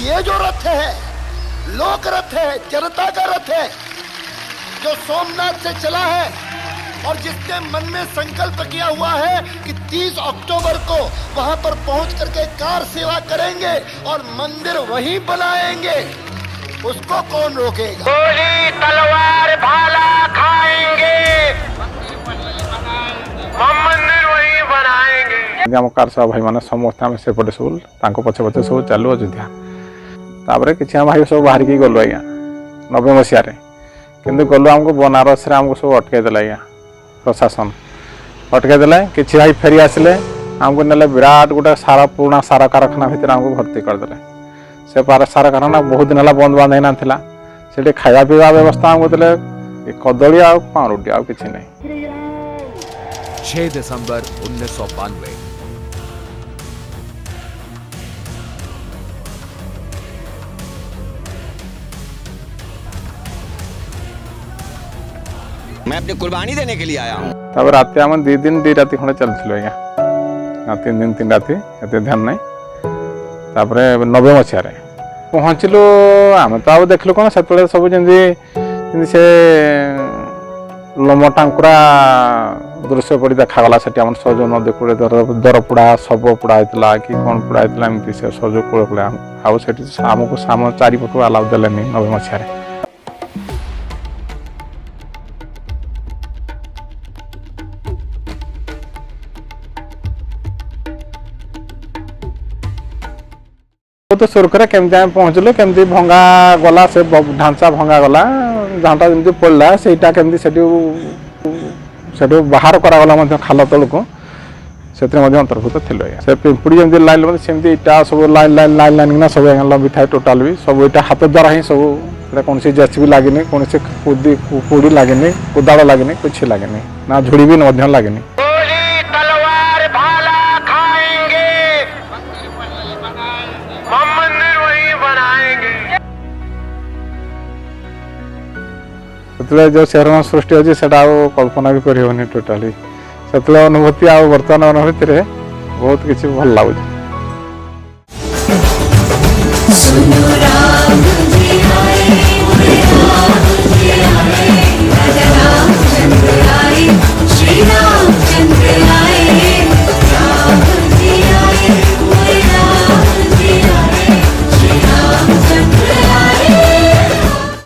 ये जो रथ है लोक रथ है, जनता का रथ है, जो सोमनाथ से चला है और जिसने मन में संकल्प किया हुआ है कि 30 अक्टूबर को वहां पर पहुंच करके कार सेवा करेंगे और मंदिर वहीं बनाएंगे, उसको कौन रोकेगा। गोली तलवार भाला खाएंगे, हम मंदिर वहीं बनाएंगे। आम कारसा भाई मैंने समस्त आम सेपटे सब पछे पछे सब चलू अयोध्या तापर कि भाई सब बाहर की गलु आज्ञा 90 मसीह किंतु गलु आमको बनारस आमको सब अटकईदे आज्ञा प्रशासन अटकईदे कि भाई फेरी आसिले आमको ने विराट गोटे सारा पुराना सारा कारखाना भितर आमको भर्ती करदे से सारा कारखाना बहुत दिन है बंद बांध होना से खाया पीवा व्यवस्था आमको देले कदली आ पाउरुटी आ कि नहीं। 6 दिसंबर 1992 मैं अपनी कुर्बानी देने के लिए आया हूँ। तब रात आम 2 दिन 2 राति खंडे चलू आज्ञा 3 दिन 3 राति एत ध्यान ना तापर 90 मसीह पहुँचलु आम तो आ देखलु कौन से सब जमी से लमटांकुरा दृश्य पड़ी देखागला से सज नदी कूड़े दर पोड़ा शव पोड़ा होता कि कौन पोड़ा होता एमती से सज कूल कूड़े आमको साम चारिपटू अलाउ देले 90 मसीह। तो सुरखुरे केमती आम पहुँचलु केमती भंगा गला से ढांचा भंगा गला जहाँटा जमी पड़ा सेटा केमती से बाहर करागला खाल तल को से अंतर्भुक्त थी से पिंपुड़ी जमी लाइन सेमती इटा सब लाइन लाइन लाइन लाइन किना सब लंबी थाए टोटाल भी सब इटा हाथ द्वारा ही सब कौन जेसीबी लगे कौन कुड़ी लगे कोदाड़ लगे कुछ लगे ना झुड़ी भी लगे। गोली तलवार भाला खाएंगे, हम मंदिर वहीं बनाएंगे। से जो शहर सृष्टि अच्छी से कल्पना भी करनी टोटाली से अनुभूति आ बर्तमान अनुभूति रे बहुत किसी भल लगुच।